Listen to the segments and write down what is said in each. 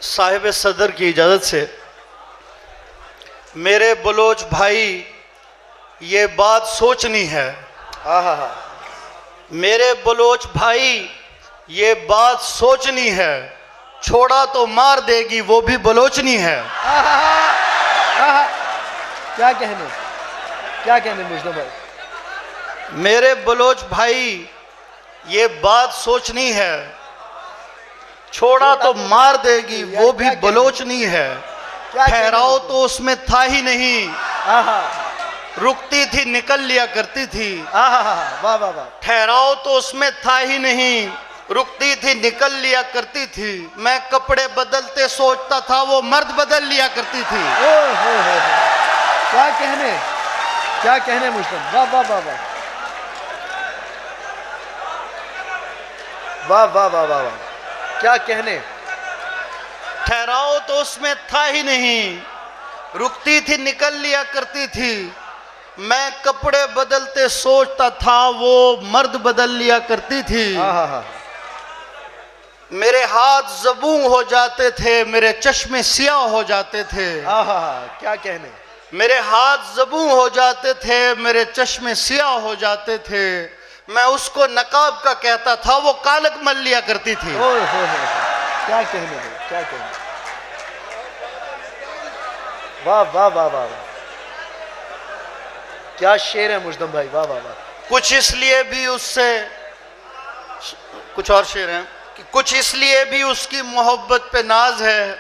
साहिब सदर की इजाज़त से, मेरे बलोच भाई ये बात सोचनी है। मेरे बलोच भाई ये बात सोचनी है, छोड़ा तो मार देगी वो भी बलोचनी है। क्या कहने मुजतबा भाई। मेरे बलोच भाई ये बात सोचनी है, छोड़ा तो मार देगी वो भी बलोचनी है। ठहराव तो उसमें था ही नहीं, रुकती थी निकल लिया करती थी। वाह वाह वाह। ठहराव तो उसमें था ही नहीं, रुकती थी निकल लिया करती थी। मैं कपड़े बदलते सोचता था वो मर्द बदल लिया करती थी। क्या कहने मुजतबा। वाह वाह वाह वाह वाह वाह वाह वाह वाह। क्या कहने। ठहराव तो उसमें था ही नहीं, रुकती थी निकल लिया करती थी। मैं कपड़े बदलते सोचता था वो मर्द बदल लिया करती थी। मेरे हाथ ज़बूं हो जाते थे, मेरे चश्मे सियाह हो जाते थे। क्या कहने। मेरे हाथ ज़बूं हो जाते थे, मेरे चश्मे सियाह हो जाते थे। मैं उसको नकाब का कहता था, वो कालक मल लिया करती थी। क्या कहने क्या कहने। वाह वाह वाह वाह वाह। क्या शेर है मुजतबा भाई। वाह वाह वाह। कुछ इसलिए भी उससे, कुछ और शेर हैं कि कुछ इसलिए भी उसकी मोहब्बत पे नाज है।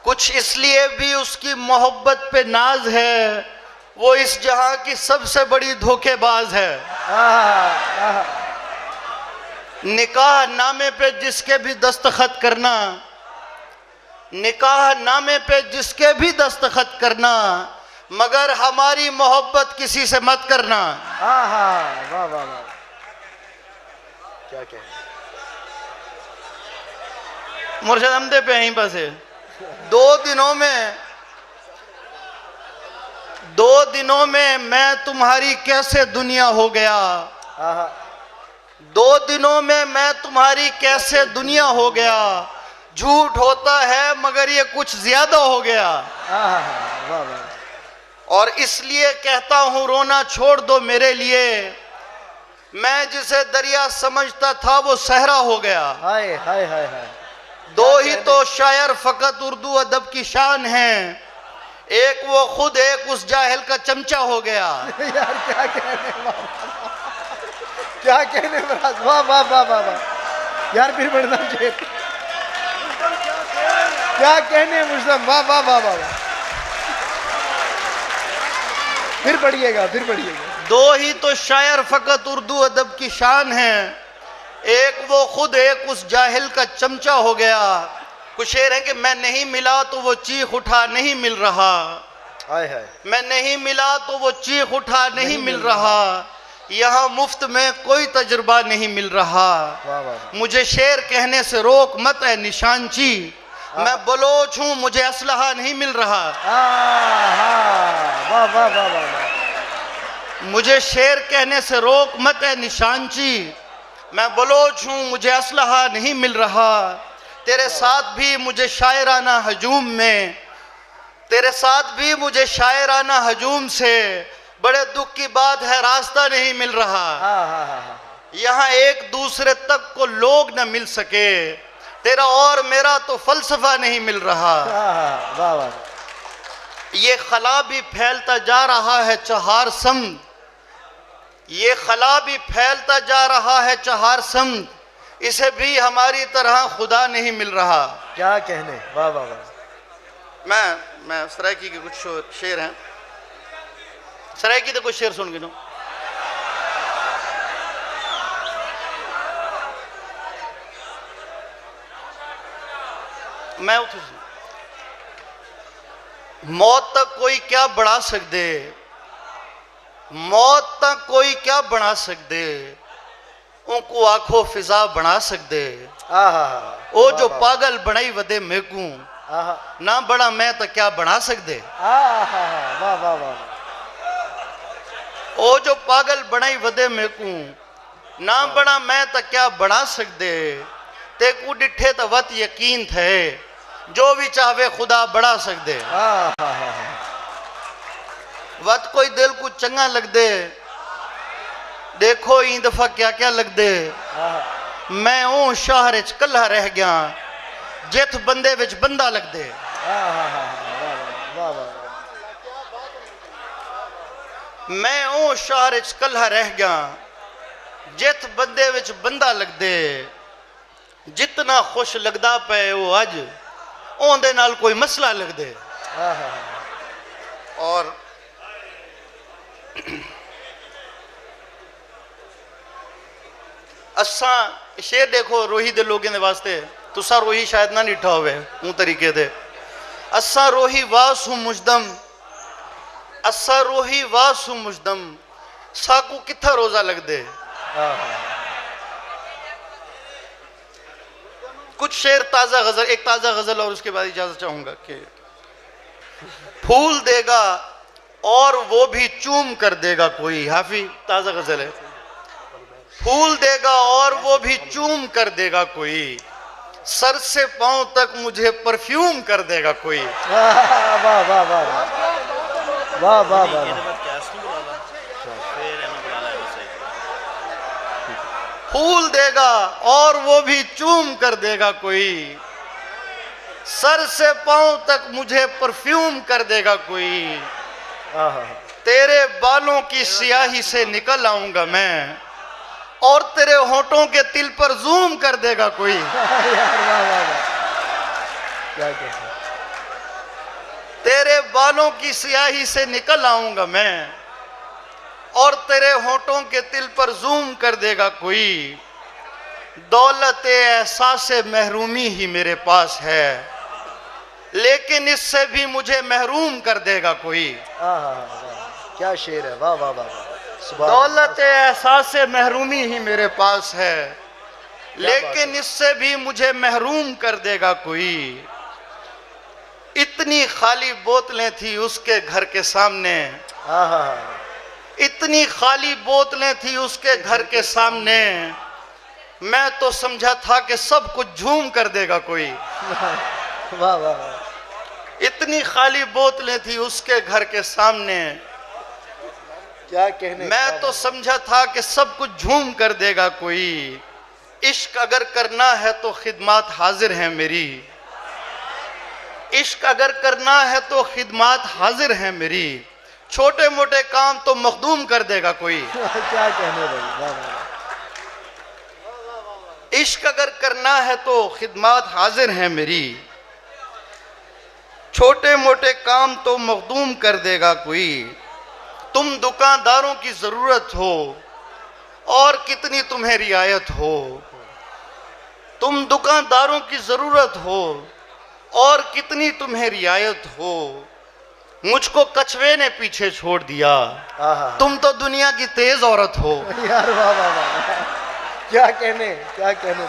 कुछ इसलिए भी उसकी मोहब्बत पे नाज है, वो इस जहां की सबसे बड़ी धोखेबाज है। निकाह नामे पे जिसके भी दस्तखत करना, निकाह नामे पे जिसके भी दस्तखत करना, मगर हमारी मोहब्बत किसी से मत करना। वाह वाह वाह। क्या क्या मुर्शद हमदे पे यहीं पास है। 2 दिनों में मैं तुम्हारी कैसे दुनिया हो गया। 2 दिनों में मैं तुम्हारी कैसे दुनिया हो गया। झूठ होता है मगर ये कुछ ज्यादा हो गया। वाह वाह। और इसलिए कहता हूं रोना छोड़ दो मेरे लिए, मैं जिसे दरिया समझता था वो सहरा हो गया। हाय हाय हाय हाय। 2 ही तो शायर फकत उर्दू अदब की शान है, एक वो खुद एक उस जाहिल का चमचा हो गया। यार क्या कहने। क्या कहने महाराज। वाह वाह वाह वाह वाह। यार फिर बढ़ना चाहिए। क्या कहने मुजतबा। वाह वाह वाह वाह। फिर पढ़िएगा 2 ही तो शायर फकत उर्दू अदब की शान है, एक वो खुद एक उस जाहिल का चमचा हो गया। कुछ शेर है कि मैं नहीं मिला तो वो चीख उठा नहीं मिल रहा। हाय हाय। मैं नहीं मिला तो वो चीख उठा नहीं मिल रहा। यहाँ मुफ्त में कोई तजुर्बा नहीं मिल रहा। वाह वाह। मुझे शेर कहने से रोक मत है निशानची, मैं बलोच हूँ मुझे असलहा नहीं मिल रहा। वाह वाह वाह वाह। मुझे शेर कहने से रोक मत है निशानची, मैं बलोच हूँ मुझे असलहा नहीं मिल रहा। तेरे साथ भी मुझे शायराना हजूम में, तेरे साथ भी मुझे शायराना हजूम से बड़े दुख की बात है रास्ता नहीं मिल रहा। यहाँ एक दूसरे तक को लोग न मिल सके, तेरा और मेरा तो फलसफा नहीं मिल रहा। वाह वाह। ये खला भी फैलता जा रहा है चहार समद, ये खला भी फैलता जा रहा है चहार समद, इसे भी हमारी तरह खुदा नहीं मिल रहा। क्या कहने। वाह वाह वाह। मैं सरायकी के कुछ शेर हैं, सरायकी तो कुछ शेर सुन गिनो। मैं मौत तक कोई क्या बढ़ा सकते, मौत तक कोई क्या बना सकते, उनको आखो फिजा बना सकते। ओ जो पागल बनाई वदे मेकू, ना बड़ा मैं तो क्या बना सकते। वाह वाह वाह। ओ जो पागल बनाई वदे मेकू, ना बना मैं तो क्या बना सकते। ते को डिठे तो वत यकीन थे जो भी चाहे खुदा बढ़ा सकदे। वत कोई दिल को चंगा लग दे देखो ई दफा क्या क्या लग दे। मैं ओ शहर च कल्ला रह गया जिथ बंदे विच बंदा लग दे। मैं ओ शहर च कल्ला रह गया जिथ बंदे विच बंदा लग दे। जितना खुश लगदा पे वो अज ओंदे नाल कोई मसला लग दे। और असा शेर देखो रोही दे लोगों दे वास्ते तुसा रोही शायद ना डिठा होवे ऊ तरीके दे। असा रोही वासु मुजदम असा रोही वासु मुजदम साकू किथा रोजा लग दे। कुछ शेर ताजा गजल, एक ताजा गजल और उसके बाद इजाजत चाहूंगा कि फूल देगा और वो भी चूम कर देगा कोई। हाफी ताजा गजल है। फूल देगा और वो भी चूम कर देगा कोई सर से पांव तक मुझे परफ्यूम कर देगा कोई। वाह वाह वाह वाह वाह वाह वाह। फूल देगा और वो भी चूम कर देगा कोई सर से पांव तक मुझे परफ्यूम कर देगा कोई। तेरे बालों की स्याही से निकल आऊंगा मैं और तेरे होठों के तिल पर जूम कर देगा कोई। तेरे बालों की स्याही से निकल आऊंगा मैं और तेरे होठों के तिल पर जूम कर देगा कोई। दौलत एहसास महरूमी ही मेरे पास है लेकिन इससे भी मुझे महरूम कर देगा कोई। क्या शेर है। वाह वाह वाह। दौलत एहसास महरूमी ही मेरे पास है लेकिन इससे भी मुझे महरूम कर देगा कोई। इतनी खाली बोतलें थी उसके घर के सामने इतनी खाली बोतलें थी उसके घर के सामने मैं तो समझा था कि सब कुछ झूम कर देगा कोई। वाह वाह। इतनी खाली बोतलें थी उसके घर के सामने क्या कहने। मैं तो समझा था कि सब कुछ झूम कर देगा कोई। इश्क अगर करना है तो खिदमत हाजिर है मेरी। इश्क अगर करना है तो खिदमत हाजिर है मेरी। छोटे मोटे काम तो मखदूम कर देगा कोई। क्या कहने भाई। इश्क अगर करना है तो खिदमत हाजिर है मेरी। छोटे मोटे काम तो मखदूम कर देगा कोई। तुम दुकानदारों की जरूरत हो और कितनी तुम्हें रियायत हो। तुम दुकानदारों की जरूरत हो और कितनी तुम्हें रियायत हो। मुझको कछुए ने पीछे छोड़ दिया तुम तो दुनिया की तेज औरत हो। यार वाह वाह वाह। क्या कहने क्या कहने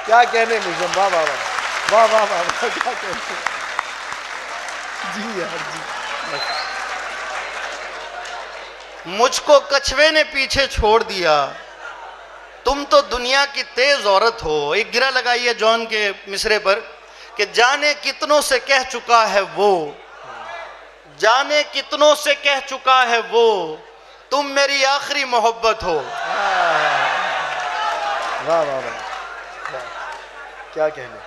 क्या कहने मुझे। वाह वाह वाह वाह वाह वाह। क्या कहने। जी यार जी। मुझको कछुए ने पीछे छोड़ दिया तुम तो दुनिया की तेज औरत हो। एक गिरा लगाइए जॉन के मिसरे पर कि जाने कितनों से कह चुका है वो जाने कितनों से कह चुका है वो तुम मेरी आखिरी मोहब्बत हो। वाह वाह वाह। क्या कहने।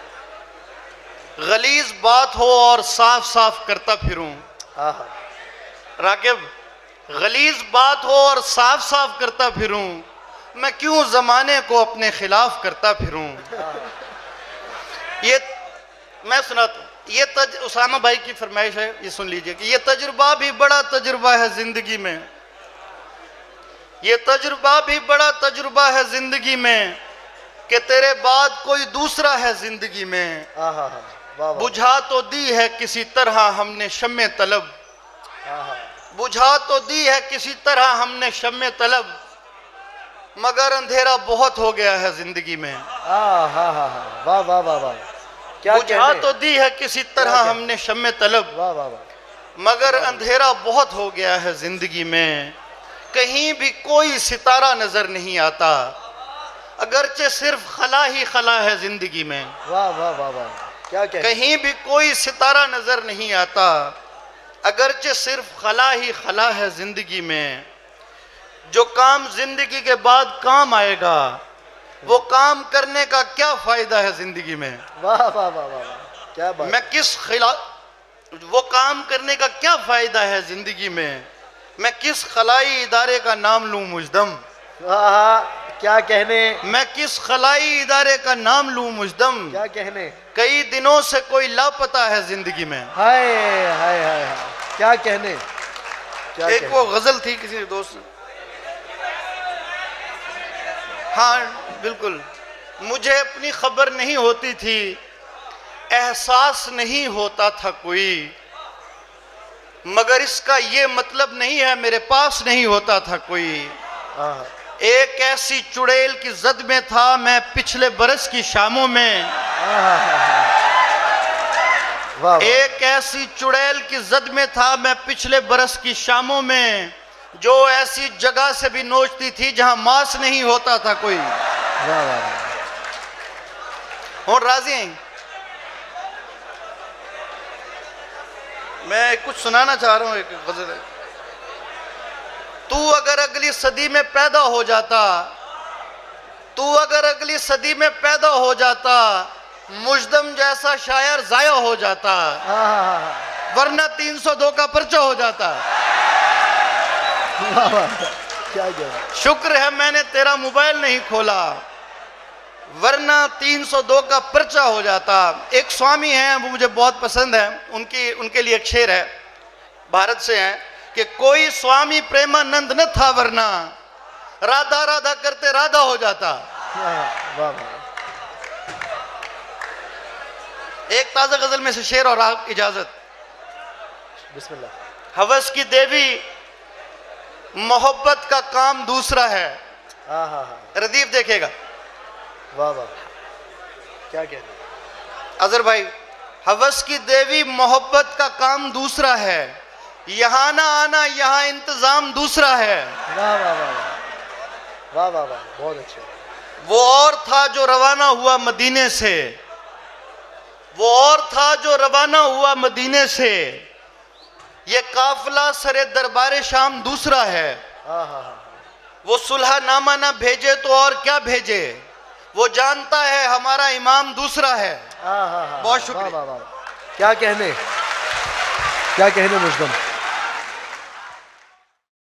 गलीज बात हो और साफ साफ करता फिरूं। राकिब गलीज बात हो और साफ साफ करता फिरूं मैं क्यों जमाने को अपने खिलाफ करता फिरूं। ये मैं सुनाता हूं। ये उसामा भाई की फरमाइश है ये सुन लीजिए कि ये तजुर्बा भी बड़ा तजुर्बा है जिंदगी में। ये तजुर्बा भी बड़ा तजुर्बा है जिंदगी में कि तेरे बाद कोई दूसरा है जिंदगी में। बुझा तो दी है किसी तरह हमने शम्मे तलब। बुझा तो दी है किसी तरह हमने शम्मे तलब मगर अंधेरा बहुत हो गया है जिंदगी में। वाह वाह वाह वाह। क्या बुझा तो दी है किसी तरह हमने शम्मे तलब वाह वाह वाह। मगर अंधेरा बहुत हो गया है जिंदगी में। कहीं भी कोई सितारा नजर नहीं आता अगरचे सिर्फ खला ही खला है जिंदगी में, वाह वाह वाह वाह, क्या कहने, कहीं भी कोई सितारा नजर नहीं आता, अगरचे सिर्फ खला ही खला है जिंदगी में, जो काम जिंदगी के बाद काम आएगा वो काम करने का क्या फायदा है जिंदगी में। वाह वाह वाह वाह वाह, क्या बात, मैं किस खिला वो काम करने का क्या फायदा है जिंदगी में, मैं किस खलाई इदारे का नाम लूं मुजदम, वाह, क्या कहने, मैं किस खलाई इदारे का नाम लूं मुजदम, क्या कहने, कई दिनों से कोई लापता है जिंदगी में। हाय हाय हाय हाय, क्या कहने, क्या एक कहने? वो गजल थी किसी दोस्त ने, हाँ बिल्कुल, मुझे अपनी खबर नहीं होती थी, एहसास नहीं होता था कोई, मगर इसका ये मतलब नहीं है मेरे पास नहीं होता था कोई। आहा, एक ऐसी चुड़ैल की जद में था मैं पिछले बरस की शामों में, आहा, वाह वाह, एक ऐसी चुड़ैल की जद में था मैं पिछले बरस की शामों में, जो ऐसी जगह से भी नोचती थी जहां मांस नहीं होता था कोई। वाह वाह, और राजी हैं, मैं कुछ सुनाना चाह रहा हूं, एक गजल है। तू अगर अगली सदी में पैदा हो जाता, तू अगर अगली सदी में पैदा हो जाता, मुजदम जैसा शायर जाया हो जाता, आहा, वरना 302 का पर्चा हो जाता। वाह वाह, क्या कहने, शुक्र है मैंने तेरा मोबाइल नहीं खोला, वरना 302 का पर्चा हो जाता। एक स्वामी हैं, वो मुझे बहुत पसंद है, उनके लिए एक शेर है, भारत से हैं, कि कोई स्वामी प्रेमानंद न था वरना राधा राधा करते राधा हो जाता। वाह वाह वाह, एक ताजा गजल में से शेर और आप इजाजत। बिस्मिल्लाह, हवस की देवी मोहब्बत का काम दूसरा है, आहा, रदीफ देखेगा। वाह वाह, क्या कहने, अजहर भाई, हवस की देवी मोहब्बत का काम दूसरा है, यहाँ ना आना यहाँ इंतजाम दूसरा है। वाह वाह वाह वाह वाह वाह, बहुत अच्छे, वो और था जो रवाना हुआ मदीने से, वो और था जो रवाना हुआ मदीने से, ये काफिला सरे दरबार शाम दूसरा है। आहा, वो सुलहनामा ना भेजे तो और क्या भेजे, वो जानता है हमारा इमाम दूसरा है। आहा, बहुत शुक्रिया। वाह वाह वाह, क्या कहने, क्या कहने मुजदम।